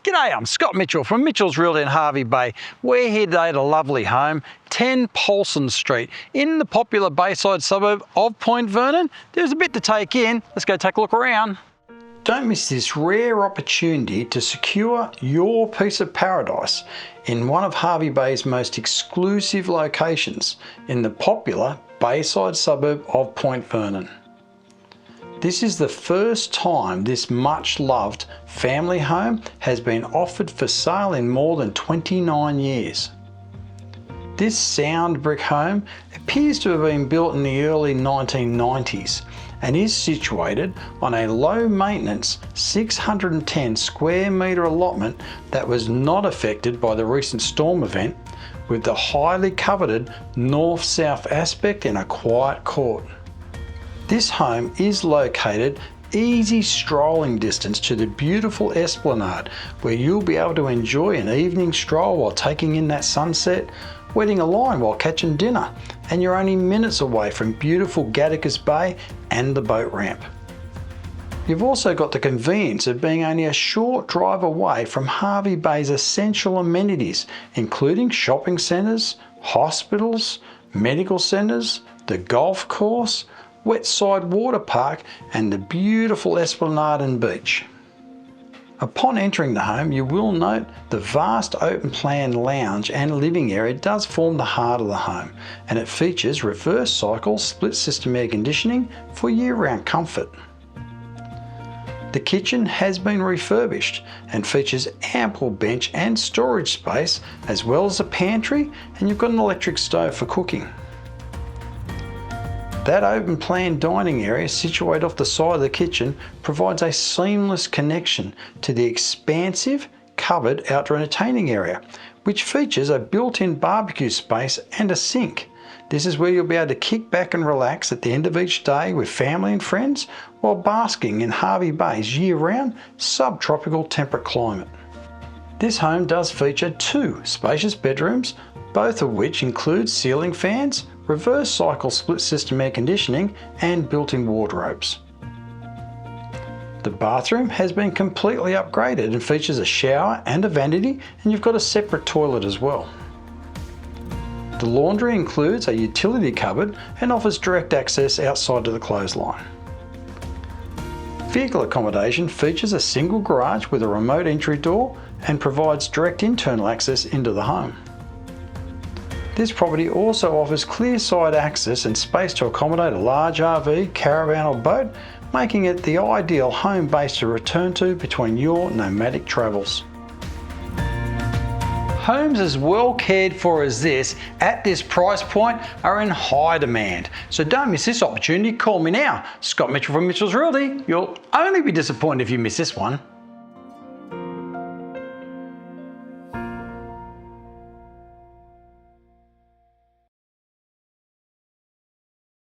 G'day, I'm Scott Mitchell from Mitchell's Realty in Hervey Bay. We're here today at a lovely home, 10 Polson Street, in the popular bayside suburb of Point Vernon. There's a bit to take in. Let's go take a look around. Don't miss this rare opportunity to secure your piece of paradise in one of Hervey Bay's most exclusive locations in the popular bayside suburb of Point Vernon. This is the first time this much loved family home has been offered for sale in more than 29 years. This sound brick home appears to have been built in the early 1990s and is situated on a low maintenance 610 square metre allotment that was not affected by the recent storm event, with the highly coveted north-south aspect in a quiet court. This home is located easy strolling distance to the beautiful esplanade, where you'll be able to enjoy an evening stroll while taking in that sunset, wetting a line while catching dinner, and you're only minutes away from beautiful Augustus Bay and the boat ramp. You've also got the convenience of being only a short drive away from Hervey Bay's essential amenities, including shopping centres, hospitals, medical centres, the golf course, wet-side water park and the beautiful esplanade and beach. Upon entering the home, you will note the vast open plan lounge and living area does form the heart of the home, and it features reverse cycle split system air conditioning for year-round comfort. The kitchen has been refurbished and features ample bench and storage space, as well as a pantry, and you've got an electric stove for cooking. That open plan dining area situated off the side of the kitchen provides a seamless connection to the expansive covered outdoor entertaining area, which features a built-in barbecue space and a sink. This is where you'll be able to kick back and relax at the end of each day with family and friends while basking in Hervey Bay's year-round subtropical temperate climate. This home does feature 2 spacious bedrooms, both of which include ceiling fans, reverse cycle split system air conditioning and built-in wardrobes. The bathroom has been completely upgraded and features a shower and a vanity, and you've got a separate toilet as well. The laundry includes a utility cupboard and offers direct access outside to the clothesline. Vehicle accommodation features a single garage with a remote entry door and provides direct internal access into the home. This property also offers clear side access and space to accommodate a large RV, caravan or boat, making it the ideal home base to return to between your nomadic travels. Homes as well cared for as this, at this price point, are in high demand. So don't miss this opportunity. Call me now, Scott Mitchell from Mitchell's Realty. You'll only be disappointed if you miss this one.